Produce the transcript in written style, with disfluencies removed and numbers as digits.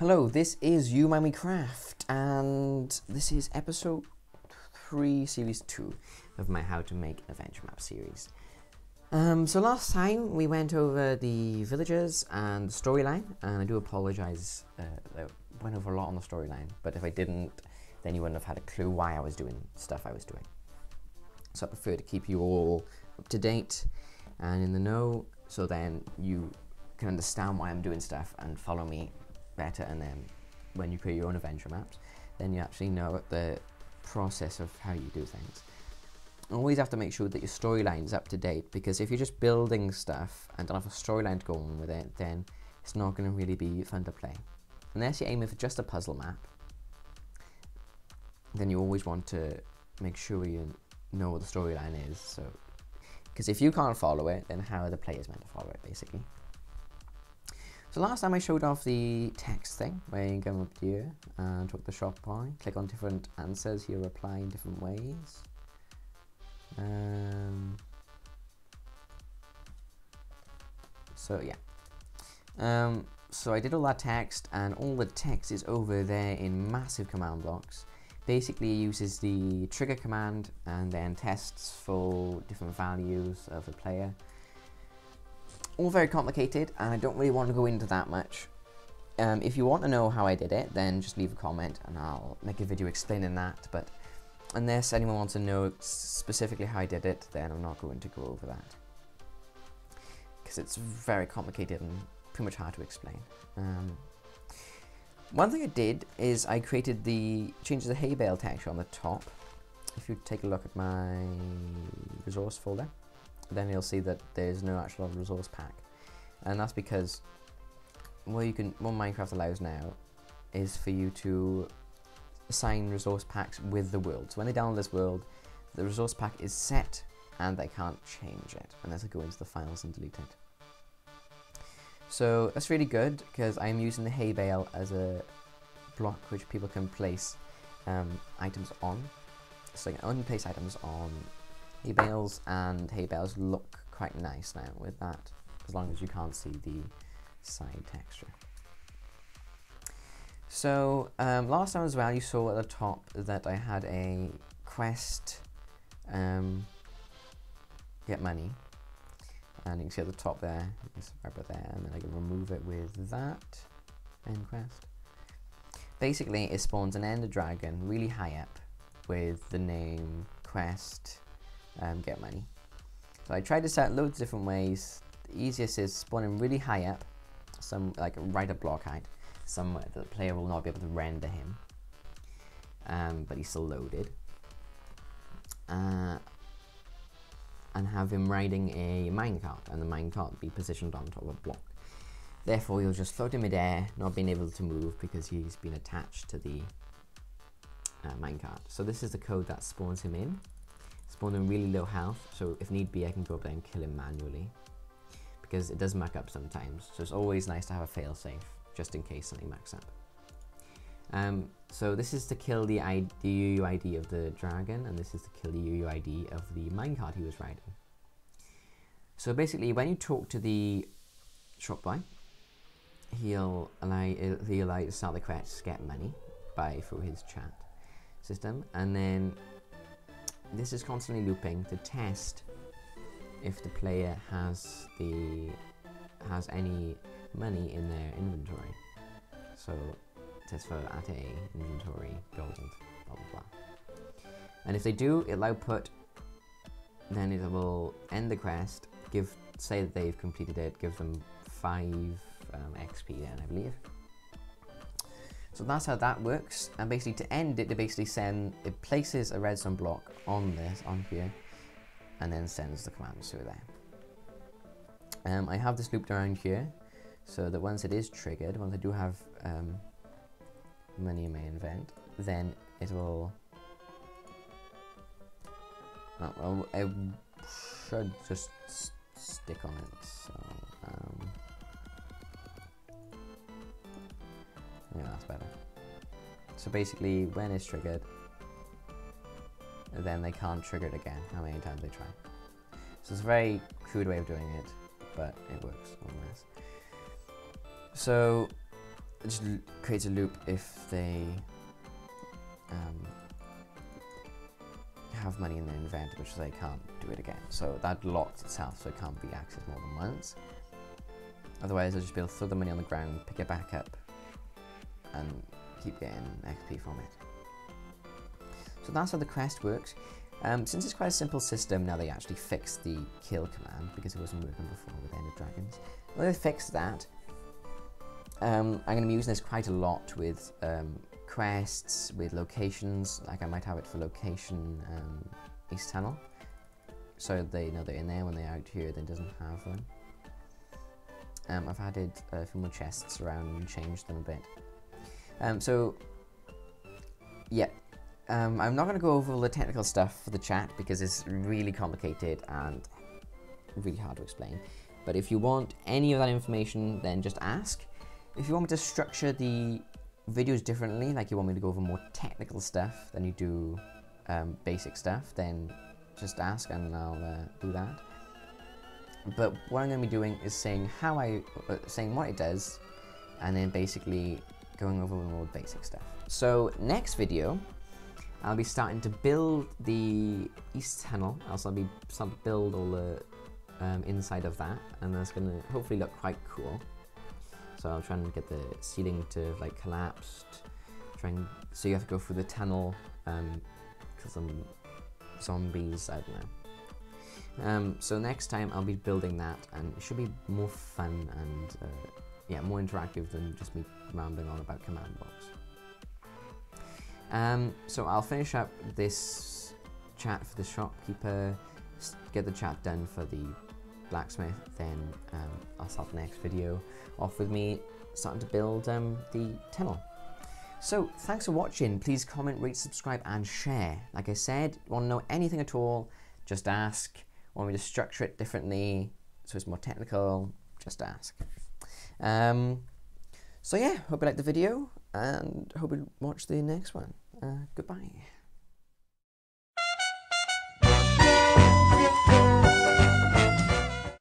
Hello, this is YouMineWeCraft, and this is episode 3, series 2 of my How to Make an Adventure Map series. So last time we went over the villagers and the storyline, and I do apologise, I went over a lot on the storyline, but if I didn't, then you wouldn't have had a clue why I was doing stuff I was doing. So I prefer to keep you all up to date and in the know, so then you can understand why I'm doing stuff and follow me better, and then when you create your own adventure maps, then you actually know the process of how you do things. Always have to make sure that your storyline is up to date, because if you're just building stuff and don't have a storyline to go on with it, then it's not going to really be fun to play. Unless you're aiming for just a puzzle map, then you always want to make sure you know what the storyline is. So, because if you can't follow it, then how are the players meant to follow it, basically? So last time I showed off the text thing, where you can come up here and talk the shop boy, click on different answers, he'll reply in different ways. So yeah. So I did all that text, and all the text is over there in massive command blocks. Basically it uses the trigger command and then tests for different values of the player. All very complicated, and I don't really want to go into that much. If you want to know how I did it, then just leave a comment and I'll make a video explaining that, but unless anyone wants to know specifically how I did it, then I'm not going to go over that, because it's very complicated and pretty much hard to explain. One thing I did is I created changed the hay bale texture on the top. If you take a look at my resource folder, then you'll see that there's no actual resource pack, and that's because what Minecraft allows now is for you to assign resource packs with the world. So when they download this world, the resource pack is set and they can't change it unless I go into the files and delete it. So that's really good, because I'm using the hay bale as a block which people can place items on. So you can only place items on hay bales, and hay bales look quite nice now with that, as long as you can't see the side texture. So last time as well, you saw at the top that I had a quest, get money, and you can see at the top there, it's right there, and then I can remove it with that end quest. Basically it spawns an ender dragon really high up with the name quest get money. So I tried this out loads of different ways. The easiest is spawning really high up, some like right at block height, somewhere that the player will not be able to render him, but he's still loaded, and have him riding a minecart, and the minecart be positioned on top of a block. Therefore you'll just float in midair, not being able to move because he's been attached to the minecart. So this is the code that spawns him in. Spawn in really low health, so if need be I can go up there and kill him manually, because it does muck up sometimes, so it's always nice to have a fail-safe just in case something mucks up. So this is to kill the UUID of the dragon, and this is to kill the UUID of the minecart he was riding. So basically when you talk to the shop boy, he'll allow you to start the quest, get money through his chat system, and then this is constantly looping to test if the player has any money in their inventory. So test for at a inventory gold, blah blah blah. And if they do, it'll output. Then it will end the quest. Say that they've completed it. Give them 5 XP then, I believe. So that's how that works, and basically to end it, it places a redstone block on here, and then sends the commands through there. I have this looped around here, so that once it is triggered, once I do have money in my event, then it will. Oh, well, I should just stick on it. So. Yeah, that's better. So basically, when it's triggered, then they can't trigger it again, how many times they try. So it's a very crude way of doing it, but it works nonetheless. So just creates a loop if they have money in their inventory, which they can't do it again. So that locks itself, so it can't be accessed more than once. Otherwise, I'll just be able to throw the money on the ground, pick it back up, and keep getting XP from it. So that's how the quest works. Since it's quite a simple system, now they actually fixed the kill command because it wasn't working before with End of Dragons. Well, they fixed that. I'm going to be using this quite a lot with quests, with locations. Like I might have it for location East Tunnel, so they know they're in there. When they're out here, they doesn't have one. I've added a few more chests around and changed them a bit. So yeah, I'm not going to go over all the technical stuff for the chat because it's really complicated and really hard to explain. But if you want any of that information, then just ask. If you want me to structure the videos differently, like you want me to go over more technical stuff than you do basic stuff, then just ask and I'll do that. But what I'm going to be doing is saying saying what it does, and then basically going over more basic stuff. So next video, I'll be starting to build the East Tunnel. I'll be starting to build all the inside of that, and that's going to hopefully look quite cool. So I'll try and get the ceiling to like collapsed. So you have to go through the tunnel because some zombies, I don't know. So next time I'll be building that, and it should be more fun and yeah, more interactive than just me rambling on about command blocks. So I'll finish up this chat for the shopkeeper, get the chat done for the blacksmith, then I'll start the next video off with me starting to build the tunnel. So thanks for watching. Please comment, rate, subscribe and share. Like I said, want to know anything at all, just ask. Want me to structure it differently so it's more technical, just ask. So yeah, hope you liked the video and hope you watch the next one. Goodbye.